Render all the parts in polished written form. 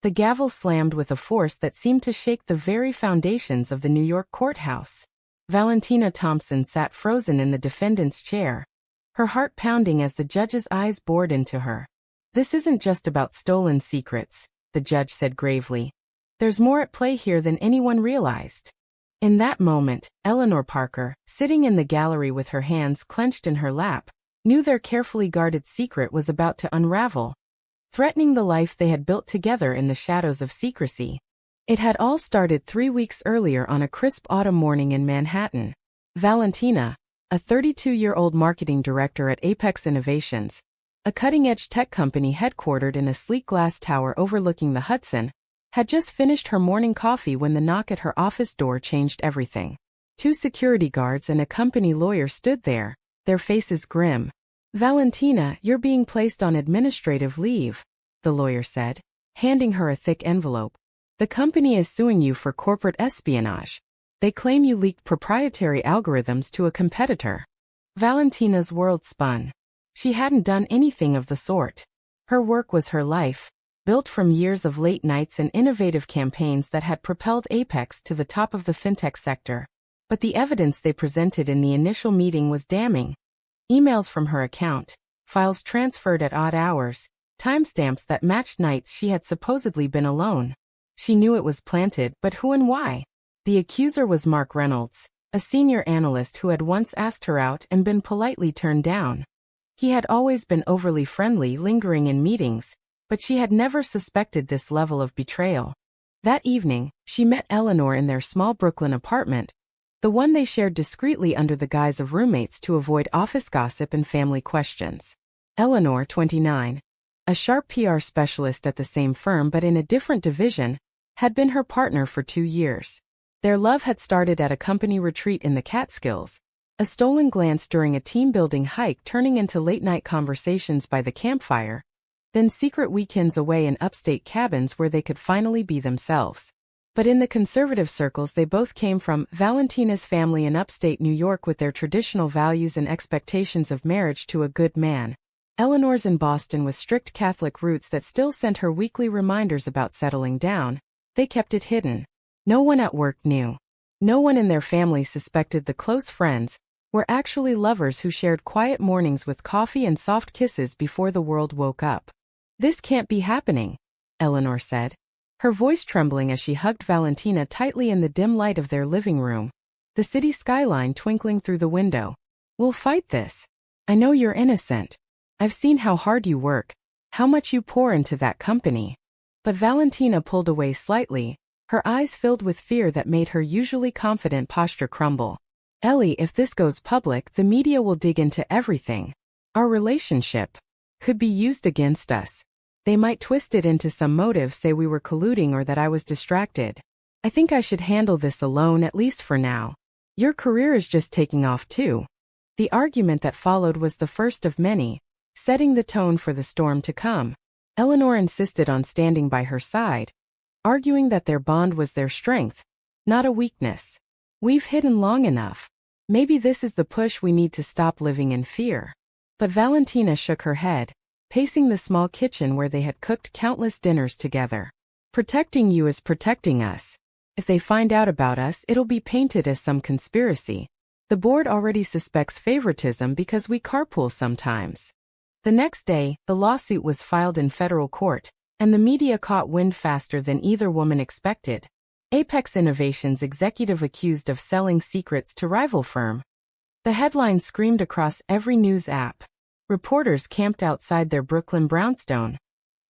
The gavel slammed with a force that seemed to shake the very foundations of the New York courthouse. Valentina Thompson sat frozen in the defendant's chair, her heart pounding as the judge's eyes bored into her. "This isn't just about stolen secrets," the judge said gravely. "There's more at play here than anyone realized." In that moment, Eleanor Parker, sitting in the gallery with her hands clenched in her lap, knew their carefully guarded secret was about to unravel, threatening the life they had built together in the shadows of secrecy. It had all started 3 weeks earlier on a crisp autumn morning in Manhattan. Valentina, a 32-year-old marketing director at Apex Innovations, a cutting-edge tech company headquartered in a sleek glass tower overlooking the Hudson, had just finished her morning coffee when the knock at her office door changed everything. 2 security guards and a company lawyer stood there, their faces grim. "Valentina, you're being placed on administrative leave," the lawyer said, handing her a thick envelope. "The company is suing you for corporate espionage. They claim you leaked proprietary algorithms to a competitor." Valentina's world spun. She hadn't done anything of the sort. Her work was her life, built from years of late nights and innovative campaigns that had propelled Apex to the top of the fintech sector. But the evidence they presented in the initial meeting was damning. Emails from her account, files transferred at odd hours, timestamps that matched nights she had supposedly been alone. She knew it was planted, but who and why? The accuser was Mark Reynolds, a senior analyst who had once asked her out and been politely turned down. He had always been overly friendly, lingering in meetings, but she had never suspected this level of betrayal. That evening, she met Eleanor in their small Brooklyn apartment, the one they shared discreetly under the guise of roommates to avoid office gossip and family questions. Eleanor, 29, a sharp PR specialist at the same firm but in a different division, had been her partner for 2 years. Their love had started at a company retreat in the Catskills, a stolen glance during a team-building hike turning into late-night conversations by the campfire, then secret weekends away in upstate cabins where they could finally be themselves. But in the conservative circles they both came from, Valentina's family in upstate New York with their traditional values and expectations of marriage to a good man. Eleanor's in Boston with strict Catholic roots that still sent her weekly reminders about settling down. They kept it hidden. No one at work knew. No one in their family suspected the close friends were actually lovers who shared quiet mornings with coffee and soft kisses before the world woke up. "This can't be happening," Eleanor said, her voice trembling as she hugged Valentina tightly in the dim light of their living room, the city skyline twinkling through the window. "We'll fight this. I know you're innocent. I've seen how hard you work, how much you pour into that company." But Valentina pulled away slightly, her eyes filled with fear that made her usually confident posture crumble. "Ellie, if this goes public, the media will dig into everything. Our relationship could be used against us. They might twist it into some motive, say we were colluding or that I was distracted. I think I should handle this alone, at least for now. Your career is just taking off too." The argument that followed was the first of many, setting the tone for the storm to come. Eleanor insisted on standing by her side, arguing that their bond was their strength, not a weakness. "We've hidden long enough. Maybe this is the push we need to stop living in fear." But Valentina shook her head, pacing the small kitchen where they had cooked countless dinners together. "Protecting you is protecting us. If they find out about us, it'll be painted as some conspiracy. The board already suspects favoritism because we carpool sometimes." The next day, the lawsuit was filed in federal court, and the media caught wind faster than either woman expected. Apex Innovations executive accused of selling secrets to rival firm. The headline screamed across every news app. Reporters camped outside their Brooklyn brownstone,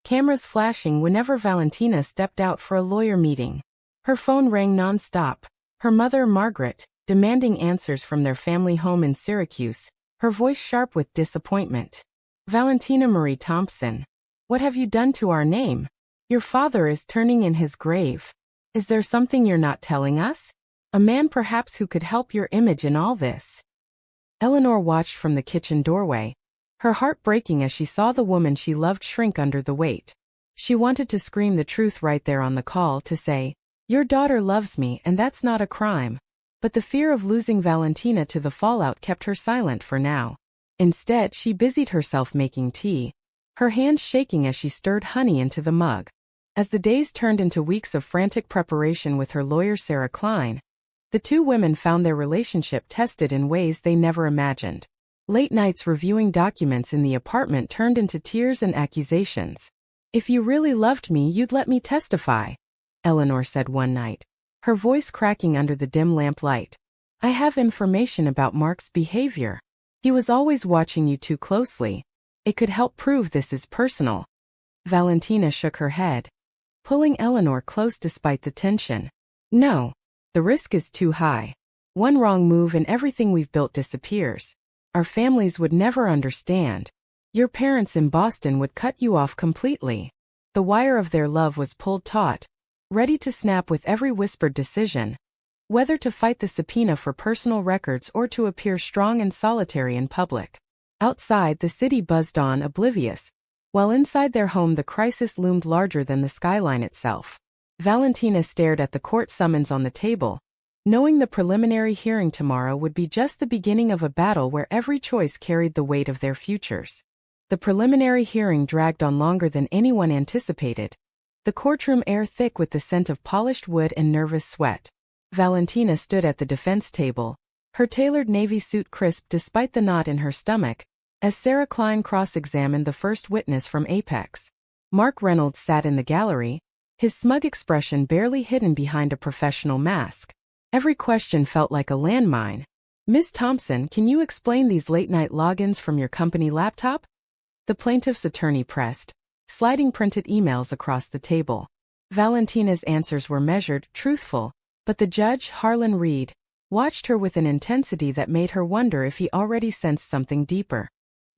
cameras flashing whenever Valentina stepped out for a lawyer meeting. Her phone rang non-stop, her mother, Margaret, demanding answers from their family home in Syracuse, her voice sharp with disappointment. "Valentina Marie Thompson, what have you done to our name? Your father is turning in his grave. Is there something you're not telling us? A man perhaps who could help your image in all this?" Eleanor watched from the kitchen doorway, her heart breaking as she saw the woman she loved shrink under the weight. She wanted to scream the truth right there on the call, to say, "Your daughter loves me and that's not a crime." But the fear of losing Valentina to the fallout kept her silent for now. Instead, she busied herself making tea, her hands shaking as she stirred honey into the mug. As the days turned into weeks of frantic preparation with her lawyer Sarah Klein, the two women found their relationship tested in ways they never imagined. Late nights reviewing documents in the apartment turned into tears and accusations. "If you really loved me, you'd let me testify," Eleanor said one night, her voice cracking under the dim lamplight. "I have information about Mark's behavior. He was always watching you too closely. It could help prove this is personal." Valentina shook her head, pulling Eleanor close despite the tension. "No. The risk is too high. One wrong move and everything we've built disappears. Our families would never understand. Your parents in Boston would cut you off completely." The wire of their love was pulled taut, ready to snap with every whispered decision, whether to fight the subpoena for personal records or to appear strong and solitary in public. Outside, the city buzzed on, oblivious, while inside their home the crisis loomed larger than the skyline itself. Valentina stared at the court summons on the table, knowing the preliminary hearing tomorrow would be just the beginning of a battle where every choice carried the weight of their futures. The preliminary hearing dragged on longer than anyone anticipated, the courtroom air thick with the scent of polished wood and nervous sweat. Valentina stood at the defense table, her tailored navy suit crisp despite the knot in her stomach, as Sarah Klein cross-examined the first witness from Apex. Mark Reynolds sat in the gallery, his smug expression barely hidden behind a professional mask. Every question felt like a landmine. "Ms. Thompson, can you explain these late-night logins from your company laptop?" The plaintiff's attorney pressed, sliding printed emails across the table. Valentina's answers were measured, truthful, but the judge, Harlan Reed, watched her with an intensity that made her wonder if he already sensed something deeper.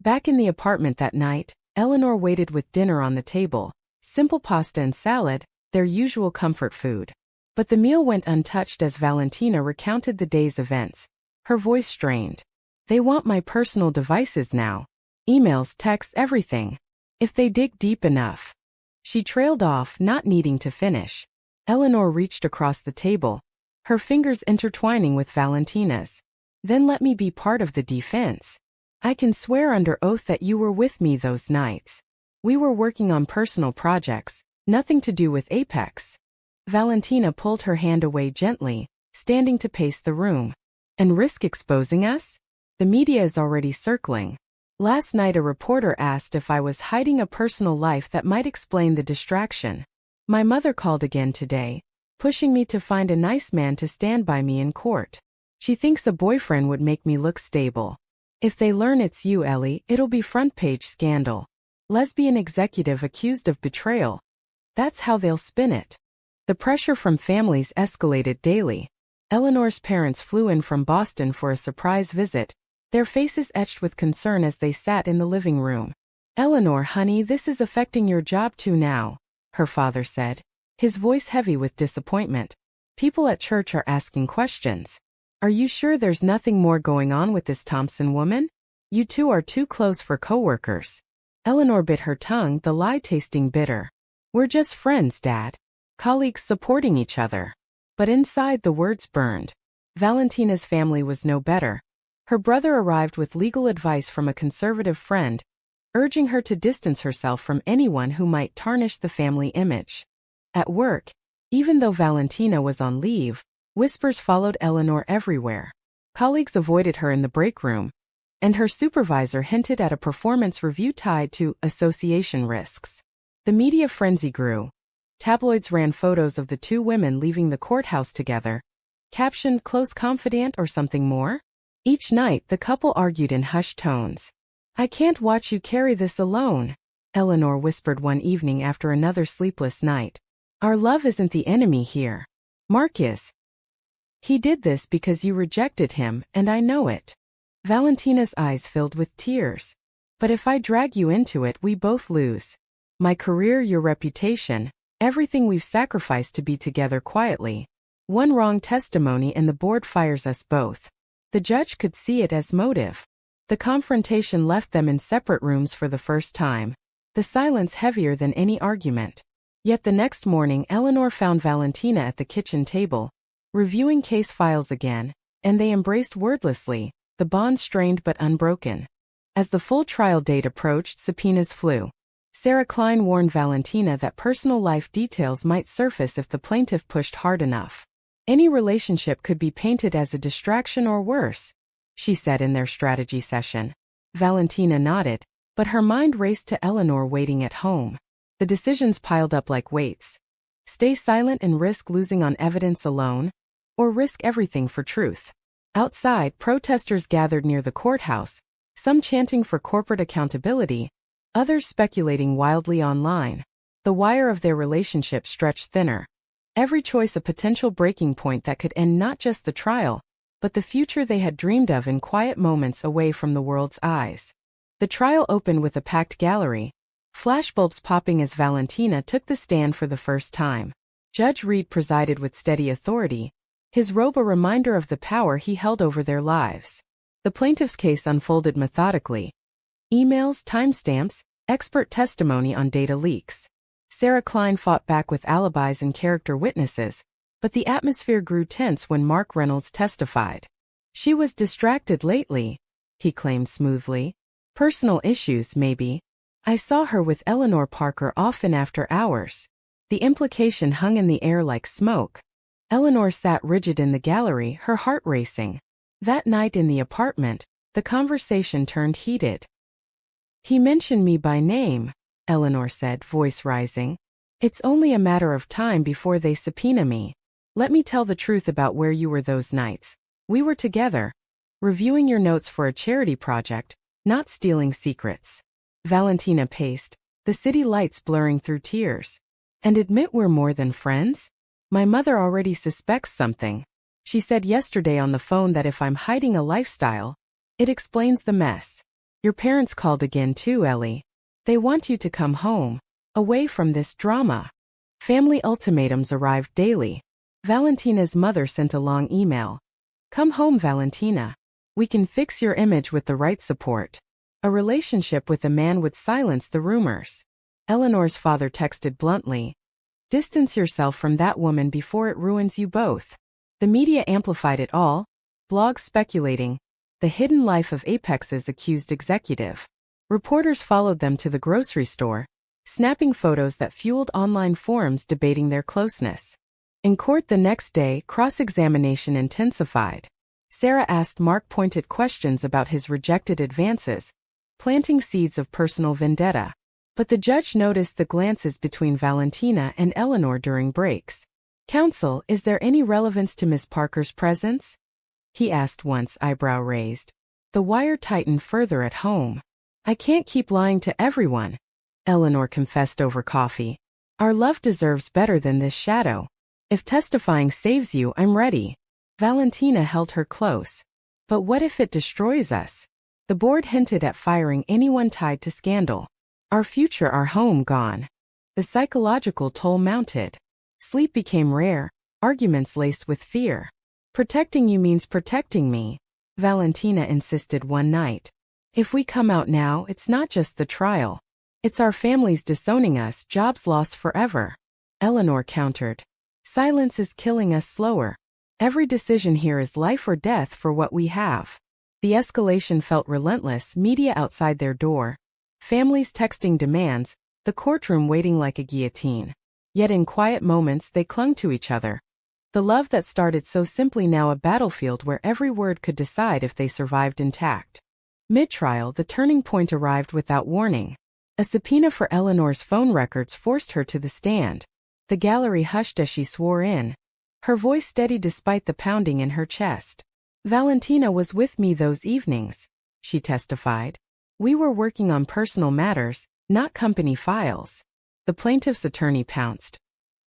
Back in the apartment that night, Eleanor waited with dinner on the table, simple pasta and salad, their usual comfort food. But the meal went untouched as Valentina recounted the day's events, her voice strained. "They want my personal devices now. Emails, texts, everything. If they dig deep enough." She trailed off, not needing to finish. Eleanor reached across the table, her fingers intertwining with Valentina's. "Then let me be part of the defense. I can swear under oath that you were with me those nights. We were working on personal projects, nothing to do with Apex." Valentina pulled her hand away gently, standing to pace the room. "And risk exposing us? The media is already circling. Last night a reporter asked if I was hiding a personal life that might explain the distraction. My mother called again today, pushing me to find a nice man to stand by me in court. She thinks a boyfriend would make me look stable. If they learn it's you, Ellie, it'll be front-page scandal. Lesbian executive accused of betrayal. That's how they'll spin it." The pressure from families escalated daily. Eleanor's parents flew in from Boston for a surprise visit, their faces etched with concern as they sat in the living room. "Eleanor, honey, this is affecting your job too now," her father said, his voice heavy with disappointment. "People at church are asking questions. Are you sure there's nothing more going on with this Thompson woman? You two are too close for coworkers." Eleanor bit her tongue, the lie tasting bitter. "We're just friends, Dad. Colleagues supporting each other." But inside the words burned. Valentina's family was no better. Her brother arrived with legal advice from a conservative friend, urging her to distance herself from anyone who might tarnish the family image. At work, even though Valentina was on leave, whispers followed Eleanor everywhere. Colleagues avoided her in the break room, and her supervisor hinted at a performance review tied to association risks. The media frenzy grew. Tabloids ran photos of the two women leaving the courthouse together, captioned "close confidant" or something more. Each night, the couple argued in hushed tones. "I can't watch you carry this alone," Eleanor whispered one evening after another sleepless night. "Our love isn't the enemy here. Mark is. He did this because you rejected him, and I know it." Valentina's eyes filled with tears. "But if I drag you into it, we both lose. My career, your reputation, everything we've sacrificed to be together quietly. One wrong testimony and the board fires us both." The judge could see it as motive. The confrontation left them in separate rooms for the first time, the silence heavier than any argument. Yet the next morning Eleanor found Valentina at the kitchen table, reviewing case files again, and they embraced wordlessly, the bond strained but unbroken. As the full trial date approached, subpoenas flew. Sarah Klein warned Valentina that personal life details might surface if the plaintiff pushed hard enough. Any relationship could be painted as a distraction or worse, she said in their strategy session. Valentina nodded, but her mind raced to Eleanor waiting at home. The decisions piled up like weights. Stay silent and risk losing on evidence alone, or risk everything for truth. Outside, protesters gathered near the courthouse, some chanting for corporate accountability, others speculating wildly online. The wire of their relationship stretched thinner. Every choice a potential breaking point that could end not just the trial, but the future they had dreamed of in quiet moments away from the world's eyes. The trial opened with a packed gallery, flashbulbs popping as Valentina took the stand for the first time. Judge Reed presided with steady authority, his robe a reminder of the power he held over their lives. The plaintiff's case unfolded methodically. Emails, timestamps, expert testimony on data leaks. Sarah Klein fought back with alibis and character witnesses, but the atmosphere grew tense when Mark Reynolds testified. She was distracted lately, he claimed smoothly. Personal issues, maybe. I saw her with Eleanor Parker often after hours. The implication hung in the air like smoke. Eleanor sat rigid in the gallery, her heart racing. That night in the apartment, the conversation turned heated. He mentioned me by name, Eleanor said, voice rising. It's only a matter of time before they subpoena me. Let me tell the truth about where you were those nights. We were together, reviewing your notes for a charity project, not stealing secrets. Valentina paced, the city lights blurring through tears. And admit we're more than friends? My mother already suspects something. She said yesterday on the phone that if I'm hiding a lifestyle, it explains the mess. Your parents called again too, Ellie. They want you to come home, away from this drama. Family ultimatums arrived daily. Valentina's mother sent a long email. Come home, Valentina. We can fix your image with the right support. A relationship with a man would silence the rumors. Eleanor's father texted bluntly. Distance yourself from that woman before it ruins you both. The media amplified it all, blogs speculating, the hidden life of Apex's accused executive. Reporters followed them to the grocery store, snapping photos that fueled online forums debating their closeness. In court the next day, cross-examination intensified. Sarah asked Mark pointed questions about his rejected advances, planting seeds of personal vendetta. But the judge noticed the glances between Valentina and Eleanor during breaks. Counsel, is there any relevance to Miss Parker's presence? He asked once, eyebrow raised. The wire tightened further at home. I can't keep lying to everyone, Eleanor confessed over coffee. Our love deserves better than this shadow. If testifying saves you, I'm ready. Valentina held her close. But what if it destroys us? The board hinted at firing anyone tied to scandal. Our future, our home gone. The psychological toll mounted. Sleep became rare, arguments laced with fear. Protecting you means protecting me, Valentina insisted one night. If we come out now, it's not just the trial. It's our families disowning us, jobs lost forever. Eleanor countered. Silence is killing us slower. Every decision here is life or death for what we have. The escalation felt relentless, media outside their door, families texting demands, the courtroom waiting like a guillotine. Yet in quiet moments they clung to each other. The love that started so simply now a battlefield where every word could decide if they survived intact. Mid-trial, the turning point arrived without warning. A subpoena for Eleanor's phone records forced her to the stand. The gallery hushed as she swore in, her voice steady despite the pounding in her chest. Valentina was with me those evenings, she testified. We were working on personal matters, not company files. The plaintiff's attorney pounced.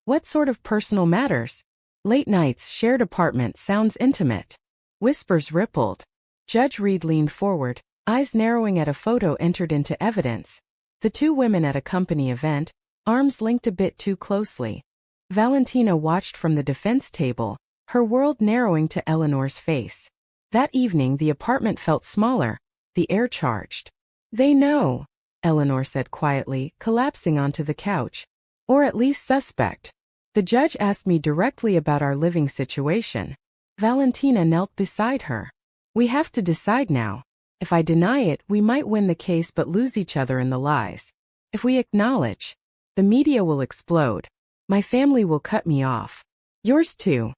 What sort of personal matters? Late nights, shared apartment, sounds intimate. Whispers rippled. Judge Reed leaned forward, eyes narrowing at a photo entered into evidence. The two women at a company event, arms linked a bit too closely. Valentina watched from the defense table, her world narrowing to Eleanor's face. That evening the apartment felt smaller, the air charged. They know, Eleanor said quietly, collapsing onto the couch. Or at least suspect. The judge asked me directly about our living situation. Valentina knelt beside her. We have to decide now. If I deny it, we might win the case but lose each other in the lies. If we acknowledge, the media will explode. My family will cut me off. Yours too.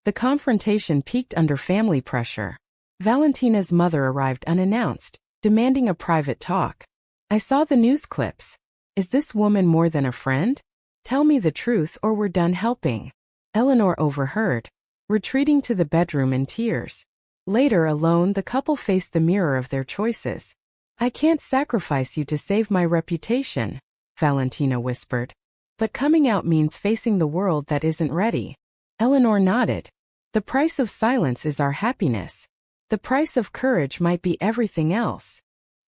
The confrontation peaked under family pressure. Valentina's mother arrived unannounced, demanding a private talk. I saw the news clips. Is this woman more than a friend? Tell me the truth or we're done helping. Eleanor overheard, retreating to the bedroom in tears. Later, alone, the couple faced the mirror of their choices. I can't sacrifice you to save my reputation, Valentina whispered. But coming out means facing the world that isn't ready. Eleanor nodded. The price of silence is our happiness. The price of courage might be everything else.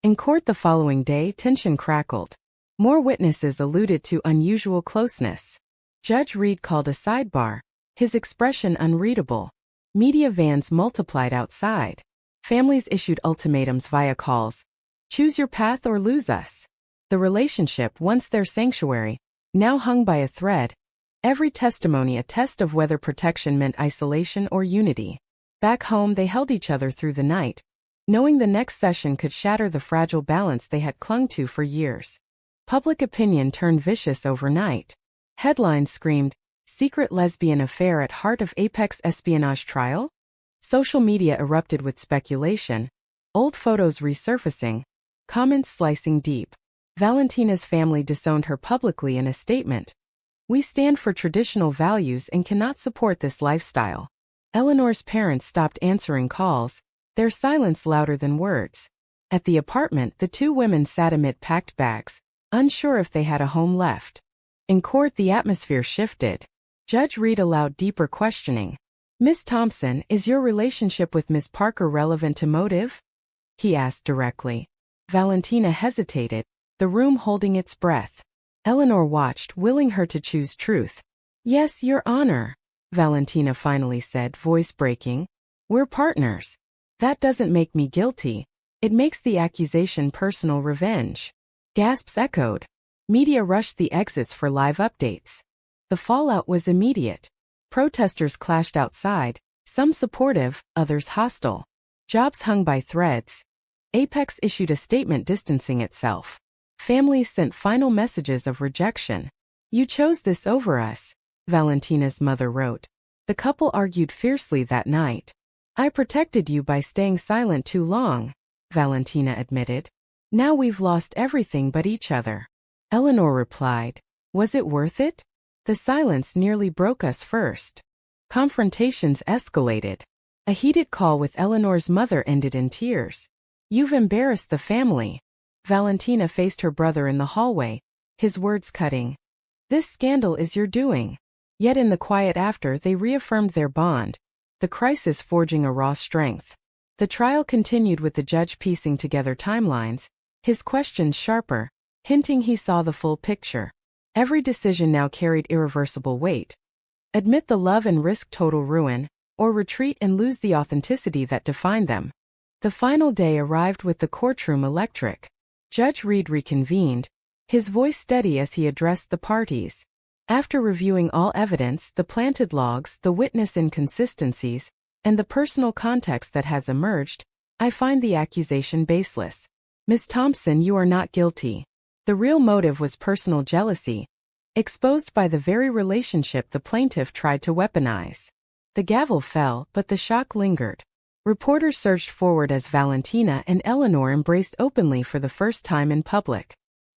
In court the following day, tension crackled. More witnesses alluded to unusual closeness. Judge Reed called a sidebar, his expression unreadable. Media vans multiplied outside. Families issued ultimatums via calls. Choose your path or lose us. The relationship, once their sanctuary, now hung by a thread. Every testimony a test of whether protection meant isolation or unity. Back home they held each other through the night, knowing the next session could shatter the fragile balance they had clung to for years. Public opinion turned vicious overnight. Headlines screamed, "Secret lesbian affair at heart of apex espionage trial?" Social media erupted with speculation, old photos resurfacing, comments slicing deep. Valentina's family disowned her publicly in a statement. We stand for traditional values and cannot support this lifestyle. Eleanor's parents stopped answering calls, their silence louder than words. At the apartment, the two women sat amid packed bags, unsure if they had a home left. In court, the atmosphere shifted. Judge Reed allowed deeper questioning. Miss Thompson, is your relationship with Miss Parker relevant to motive? He asked directly. Valentina hesitated, the room holding its breath. Eleanor watched, willing her to choose truth. Yes, Your Honor, Valentina finally said, voice breaking. We're partners. That doesn't make me guilty. It makes the accusation personal revenge. Gasps echoed. Media rushed the exits for live updates. The fallout was immediate. Protesters clashed outside, some supportive, others hostile. Jobs hung by threads. Apex issued a statement distancing itself. Families sent final messages of rejection. You chose this over us, Valentina's mother wrote. The couple argued fiercely that night. I protected you by staying silent too long, Valentina admitted. Now we've lost everything but each other. Eleanor replied, was it worth it? The silence nearly broke us first. Confrontations escalated. A heated call with Eleanor's mother ended in tears. You've embarrassed the family. Valentina faced her brother in the hallway, his words cutting. This scandal is your doing. Yet in the quiet after, they reaffirmed their bond, the crisis forging a raw strength. The trial continued with the judge piecing together timelines, his questions sharper, hinting he saw the full picture. Every decision now carried irreversible weight. Admit the love and risk total ruin, or retreat and lose the authenticity that defined them. The final day arrived with the courtroom electric. Judge Reed reconvened, his voice steady as he addressed the parties. After reviewing all evidence, the planted logs, the witness inconsistencies, and the personal context that has emerged, I find the accusation baseless. Ms. Thompson, you are not guilty. The real motive was personal jealousy, exposed by the very relationship the plaintiff tried to weaponize. The gavel fell, but the shock lingered. Reporters surged forward as Valentina and Eleanor embraced openly for the first time in public.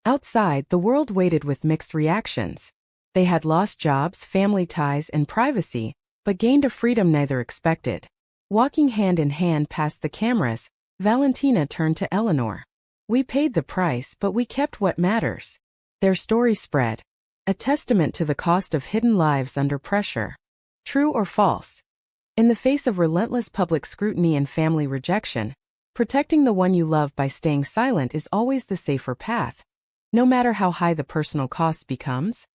Outside, the world waited with mixed reactions. They had lost jobs, family ties, and privacy, but gained a freedom neither expected. Walking hand in hand past the cameras, Valentina turned to Eleanor. We paid the price, but we kept what matters. Their story spread, a testament to the cost of hidden lives under pressure. True or false? In the face of relentless public scrutiny and family rejection, protecting the one you love by staying silent is always the safer path, no matter how high the personal cost becomes.